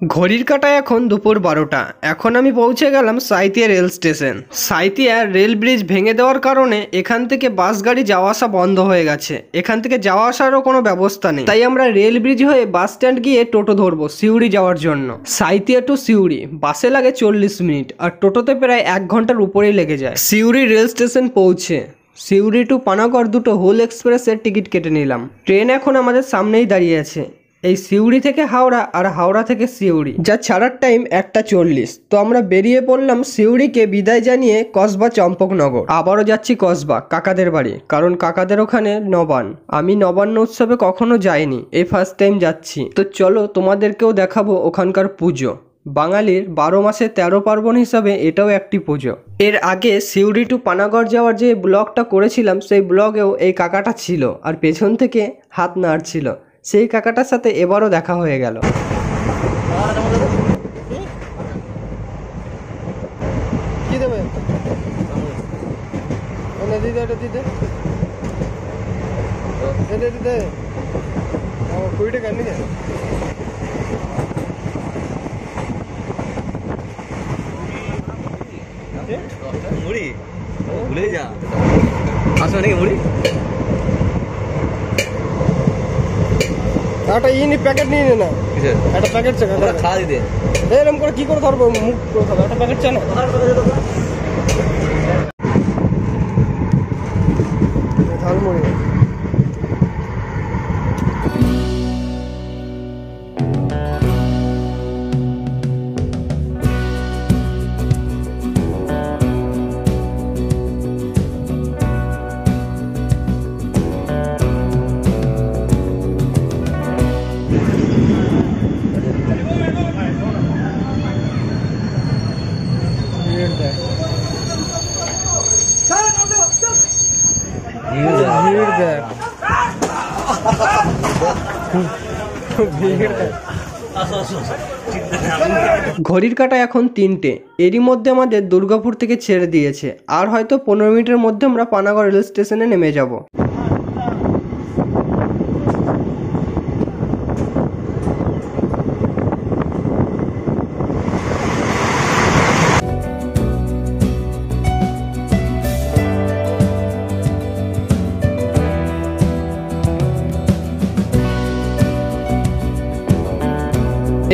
ঘড়ির কাঁটায় এখন দুপুর 12টা। এখন আমি পৌঁছে গেলাম Sainthia rail station. Sainthia rail bridge ভেঙে দেওয়ার কারণে এখান থেকে বাস গাড়ি যাওয়া আসা বন্ধ হয়ে গেছে। এখান থেকে যাওয়া আসারও কোনো ব্যবস্থা নেই, তাই আমরা রেল ব্রিজ হয়ে বাস স্ট্যান্ড গিয়ে টোটো ধরবো সিউড়ি যাওয়ার জন্য। সাঁইথিয়া টু সিউড়ি বাসে লাগে 40 মিনিট আর টোটোতে প্রায় 1 ঘন্টার উপরেই লেগে যায়। সিউড়ি রেল স্টেশন পৌঁছে সিউড়ি টু পানাগড় দুটো হোল এক্সপ্রেসের টিকিট কেটে নিলাম। ট্রেন এখন আমাদের সামনেই দাঁড়িয়ে আছে। এই সিউড়ি থেকে হাওড়া আর হাওড়া থেকে সিউড়ি, যা ছাড়ার টাইম 1:40। তো আমরা বেরিয়ে পড়লাম সিউড়িকে বিদায় জানিয়ে কসবা চম্পকনগর। আবারও যাচ্ছি কসবা কাকাদের বাড়ি, কারণ কাকাদের ওখানে নবান। আমি নবান্ন উৎসবে কখনো যাইনি, এই ফার্স্ট টাইম যাচ্ছি। তো চলো তোমাদেরকেও দেখাবো ওখানকার পুজো। বাঙালির 12 মাসে 13 পার্বণ হিসাবে এটাও একটি পুজো। এর আগে সিউড়ি টু পানাগড় যাওয়ার যে ব্লগটা করেছিলাম সেই ব্লগেও এই কাকাটা ছিল আর পেছন থেকে হাত নাড়ছিল। সেই কাকাটার সাথে এবারও দেখা হয়ে গেল। কি দেবে? মুড়ি ভুলে যা আসো নাকি মুড়ি একটা প্যাকেট নিয়ে নে না, একটা প্যাকেট খাওয়া দিতে এরকম করে কি করে ধরবো, মুখ করে ধরবো, একটা প্যাকেট চা না। ঝালমুড়ি ঘড়ির কাঁটা এখন 3টে। এরই মধ্যে আমাদের দুর্গাপুর থেকে ছেড়ে দিয়েছে, আর হয়তো 15 মিনিটের মধ্যে আমরা পানাগড় রেল স্টেশনে নেমে যাব।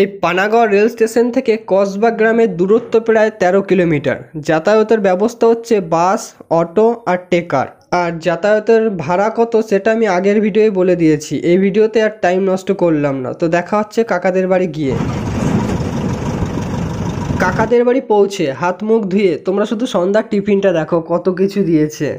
এই পানাগড় রেল স্টেশন থেকে কসবা গ্রামের দূরত্ব প্রায় 13 কিলোমিটার। যাতায়াতের ব্যবস্থা হচ্ছে বাস, অটো আর টেকার। আর যাতায়াতের ভাড়া কত সেটা আমি আগের ভিডিওয়ে বলে দিয়েছি, এই ভিডিওতে আর টাইম নষ্ট করলাম না। তো দেখা হচ্ছে কাকাদের বাড়ি গিয়ে। কাকাদের বাড়ি পৌঁছে হাত মুখ ধুয়ে তোমরা শুধু সন্ধ্যার টিফিনটা দেখো, কত কিছু দিয়েছে।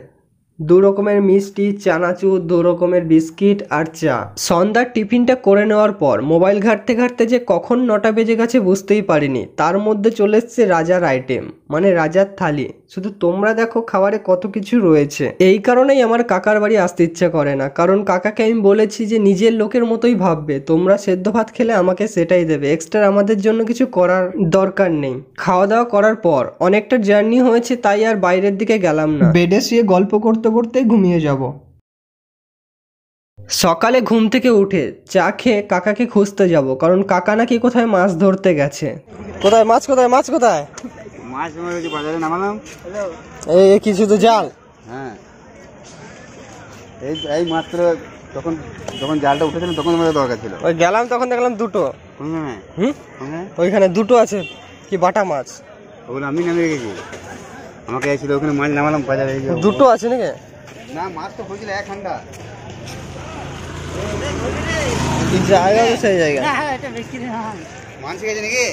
2 রকমের মিষ্টি, চানাচুর, 2 রকমের বিস্কিট আর চা। সন্ধ্যার টিফিনটা করে নেওয়ার পর মোবাইল ঘাঁটতে ঘাঁটতে যে কখন 9টা বেজে গেছে বুঝতেই পারিনি। তার মধ্যে চলে এসছে রাজার আইটেম, মানে রাজার থালি। শুধু তোমরা দেখো খাবারে কত কিছু রয়েছে। এই কারণেই আমার কাকার বাড়ি আসতে ইচ্ছা করে না, কারণ কাকাকে আমি বলেছি যে নিজের লোকের মতোই ভাববে, তোমরা সেদ্ধ ভাত খেলে আমাকে সেটাই দেবে, এক্সট্রা আমাদের জন্য কিছু করার দরকার নেই। খাওয়া দাওয়া করার পর অনেকটা জার্নি হয়েছে, তাই আর বাইরের দিকে গেলাম না, বেডে শুয়ে গল্প করতে করতে ঘুমিয়ে যাব। সকালে ঘুম থেকে উঠে চা খেয়ে কাকাকে খুঁজতে যাব, কারণ কাকা নাকি কোথায় মাছ ধরতে গেছে। কোথায় মাছ? কোথায় মাছ? কোথায় মাছ বাজারে নামালাম। এই কি শুধু জাল? হ্যাঁ, এই মাত্র যখন জালটা উঠেছিল তখন আমাদের দরকার ছিল। ওই গেলাম তখন দেখলাম দুটো। ওইখানে দুটো আছে কি বাটা মাছ? ওগুলো আমি নামিয়ে রেখেছি, আমাকে এসেছিল ওখানে মাছ নামালাম বাজারে। দুটো আছে নাকি? না, মাছ তো হয়েছিল 1 ঘন্টা। জায়গা সেই জায়গা মাছ গেছে নাকি?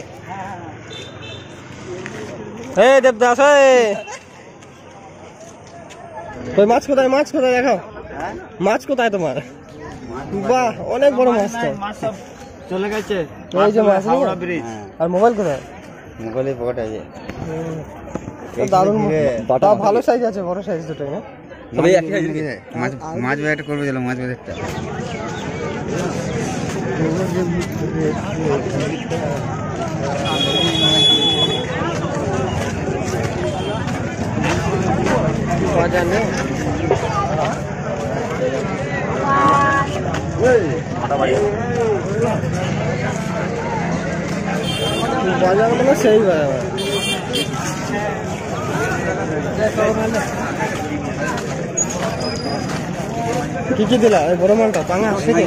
এই দেবদাস, ওই মাছ কোথায়? মাছ কোথায় দেখাও, মাছ কোথায় তোমার? বাহ, অনেক বড় মাছ তো। চলে গেছে এই যে মাছ। আর মোবাইল কোথায়? মোবাইলের পকেটে আছে। দারুণ বাটা, ভালো সাইজ আছে, বড় সাইজ দুটোই না? মাছ বাজারটা করবো, চলো মাছ বাজারটা। বাজার নেই। বাজার মানে সেই বাজার। কি কি দিলা এই বড় মালটা পাঙা থেকে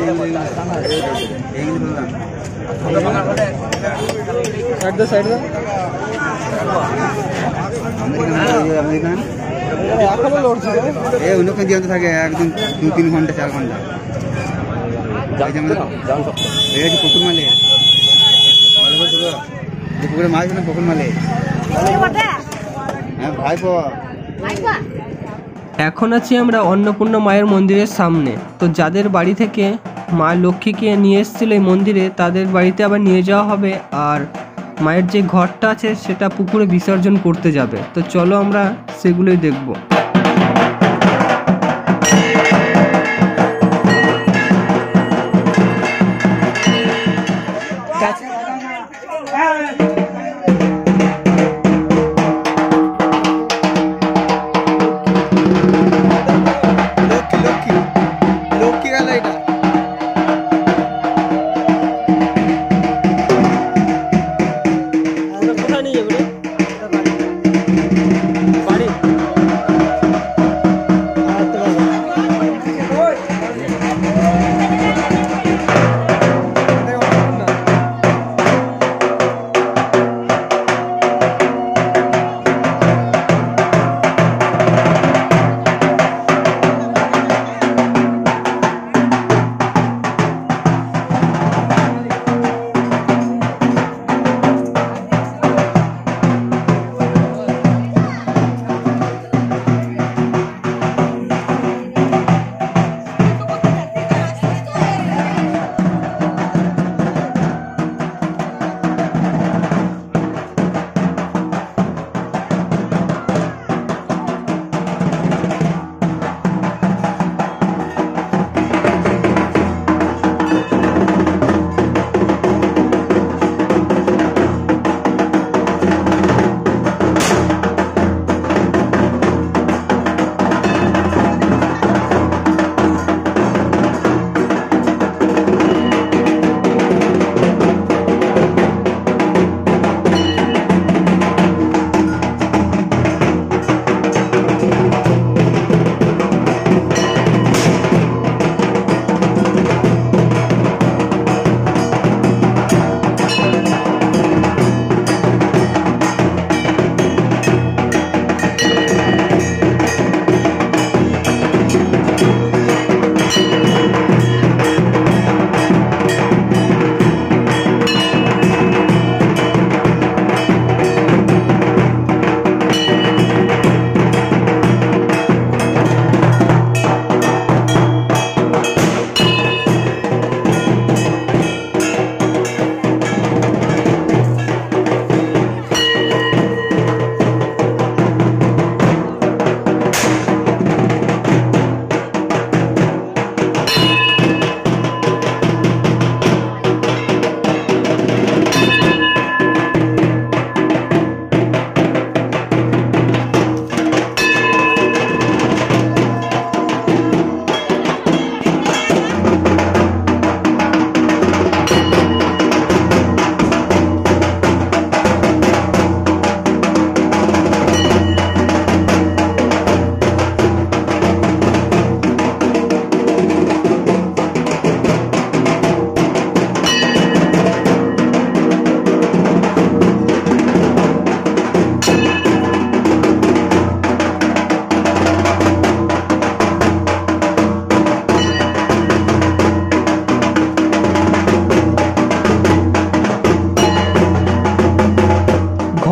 সাইড দে আমেরিকান এখনো লড়ছে অন্যকে দিয়ে থাকে একদিন 2-3 ঘন্টা 4 ঘন্টা পুকুর মালে পুকুরে মাছ না পুকুর মালে হ্যাঁ ভাই এখন আছি আমরা অন্নপূর্ণা মায়ের মন্দিরের সামনে। তো যাদের বাড়ি থেকে মা লক্ষ্মীকে নিয়ে এসেছিল এই মন্দিরে তাদের বাড়িতে আবার নিয়ে যাওয়া হবে, আর মায়ের যে ঘরটা আছে সেটা পুকুরে বিসর্জন করতে যাবে। তো চলো আমরা সেগুলোই দেখব।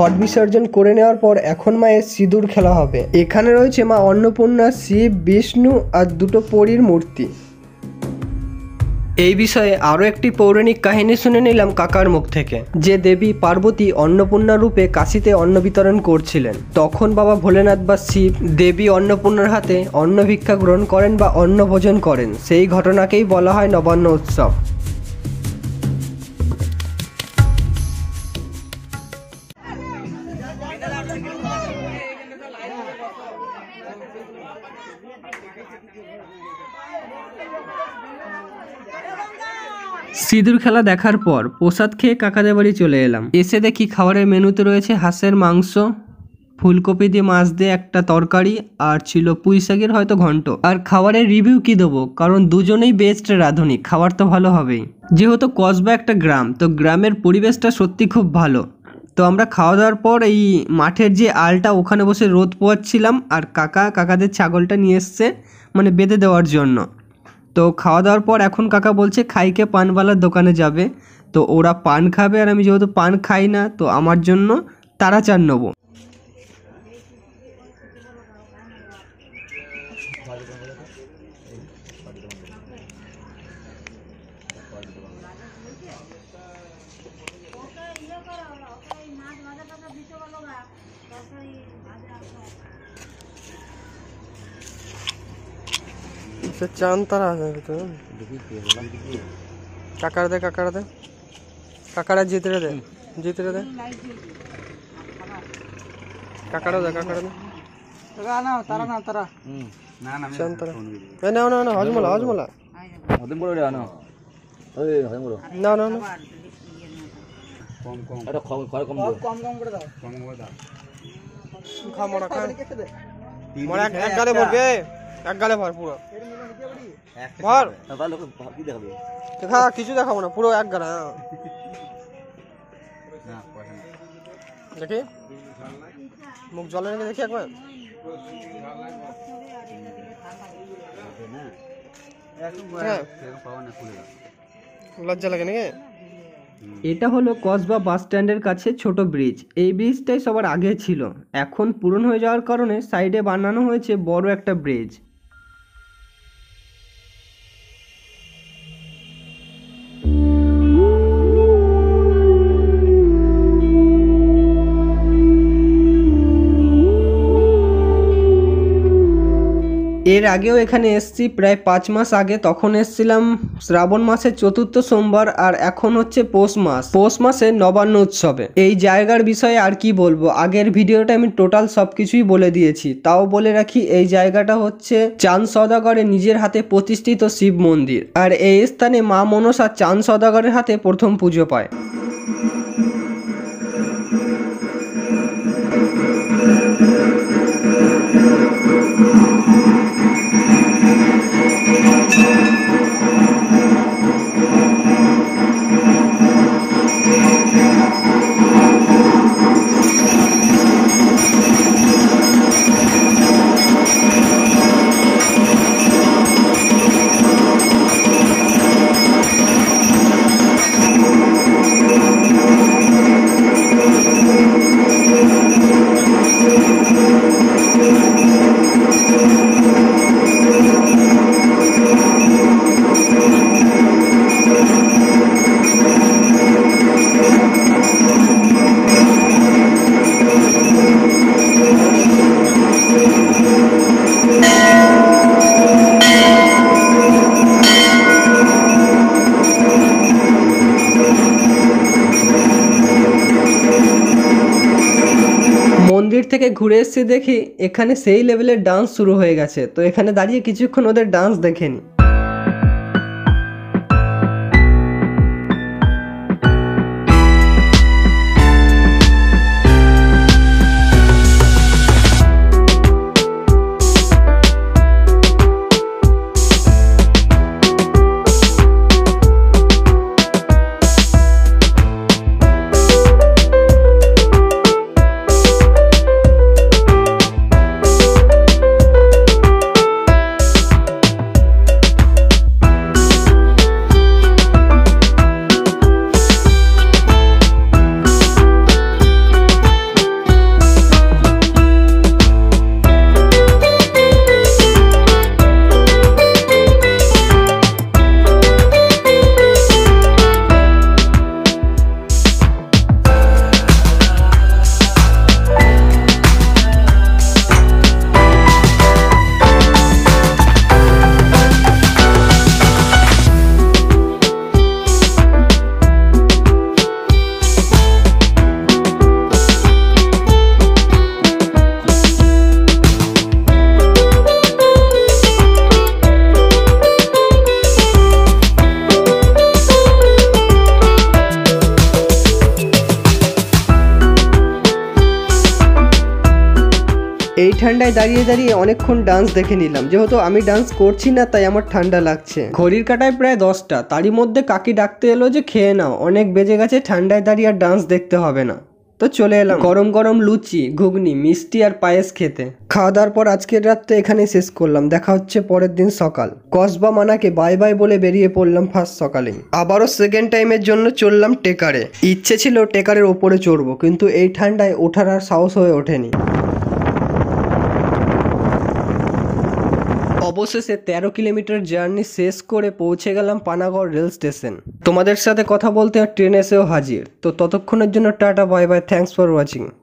ঘট বিসর্জন করে নেওয়ার পর এখন মায়ের সিঁদুর খেলা হবে। এখানে রয়েছে মা অন্নপূর্ণা, শিব, বিষ্ণু আর দুটো পরীর মূর্তি। এই বিষয়ে আরও একটি পৌরাণিক কাহিনী শুনে নিলাম কাকার মুখ থেকে, যে দেবী পার্বতী অন্নপূর্ণা রূপে কাশীতে অন্ন বিতরণ করছিলেন। তখন বাবা ভোলেনাথ বা শিব দেবী অন্নপূর্ণার হাতে অন্ন ভিক্ষা গ্রহণ করেন বা অন্ন ভোজন করেন। সেই ঘটনাকেই বলা হয় নবান্ন উৎসব। সিঁদুর খেলা দেখার পর প্রসাদ খেয়ে কাকাদের বাড়ি চলে এলাম। এসে দেখি খাবারের মেনুতে রয়েছে হাঁসের মাংস, ফুলকপি দিয়ে মাছ দিয়ে একটা তরকারি, আর ছিল পুঁই শাকের হয়তো ঘন্ট। আর খাবারের রিভিউ কি দেবো, কারণ দুজনেই বেস্ট রাঁধুনি, খাবার তো ভালো হবেই। যেহেতু কসবা একটা গ্রাম, তো গ্রামের পরিবেশটা সত্যি খুব ভালো। তো আমরা খাওয়া দাওয়ার পর এই মাঠের যে আলটা, ওখানে বসে রোদ পোয়াচ্ছিলাম, আর কাকাদের ছাগলটা নিয়ে এসছে মানে বেঁধে দেওয়ার জন্য। তো খাওয়া দাওয়ার পর এখন কাকা বলছে খাইকে পানওয়ালার দোকানে যাবে, তো ওরা পান খাবে, আর আমি যেহেতু পান খাই না, তো আমার জন্য তারা চার নেবো। চান তারা কাকারা দে কাকারা জিতে দে কাকারা না হজমলা এক গালে ভরবে, এক গালে ভর পুরো ভর, কিছু দেখাবো না, পুরো এক গালে। দেখি মুখ জলে রেখে দেখি একবার, লজ্জা লাগে নাকি? এটা হলো কসবা বাস স্ট্যান্ডের কাছে ছোট ব্রিজ। এই ব্রিজটাই সবার আগে ছিল, এখন পূরণ হয়ে যাওয়ার কারণে সাইডে বানানো হয়েছে বড় একটা ব্রিজ। এর আগেও এখানে এসছি প্রায় 5 মাস আগে, তখন এসছিলাম শ্রাবণ মাসের 4র্থ সোমবার, আর এখন হচ্ছে পৌষ মাসের নবান্ন উৎসবে। এই জায়গার বিষয়ে আর কি বলবো, আগের ভিডিওটা আমি টোটাল সবকিছুই বলে দিয়েছি। তাও বলে রাখি, এই জায়গাটা হচ্ছে চাঁদ সওদাগরের নিজের হাতে প্রতিষ্ঠিত শিব মন্দির, আর এই স্থানে মা মনসা চাঁদ সওদাগরের হাতে প্রথম পুজো পায়। মন্দির থেকে ঘুরে এসেছি, দেখি এখানে সেই লেভেলের ডান্স শুরু হয়ে গেছে। তো এখানে দাঁড়িয়ে কিছুক্ষণ ওদের ডান্স দেখে নি। এই ঠান্ডায় দাঁড়িয়ে দাঁড়িয়ে অনেকক্ষণ ডান্স দেখে নিলাম। যেহেতু আমি ডান্স করছি না তাই আমার ঠান্ডা লাগছে। ঘড়ির কাঁটায় প্রায় 10টা, তারই মধ্যে কাকি ডাকতে এলো যে খেয়ে নাও, অনেক বেজে গেছে, ঠান্ডায় দাঁড়িয়ে আর ডান্স দেখতে হবে না। তো চলে এলাম গরম গরম লুচি, ঘুগনি, মিষ্টি আর পায়েস খেতে। খাওয়া দাওয়ার পর আজকের রাতটা এখানেই শেষ করলাম। দেখা হচ্ছে পরের দিন সকাল। কসবা মানাকে বাই বাই বলে বেরিয়ে পড়লাম ফার্স্ট সকালেই। আবারও সেকেন্ড টাইমের জন্য চললাম টেকারে। ইচ্ছে ছিল টেকারের ওপরে চড়বো, কিন্তু এই ঠান্ডায় ওঠার আর সাহস হয়ে ওঠেনি। অবশেষে 13 কিলোমিটার জার্নি শেষ করে পৌঁছে গেলাম পানাগড় রেল স্টেশন। তোমাদের সাথে কথা বলতে আর ট্রেন এসেও হাজির। তো ততক্ষণের জন্য tata, bye bye, thanks for watching.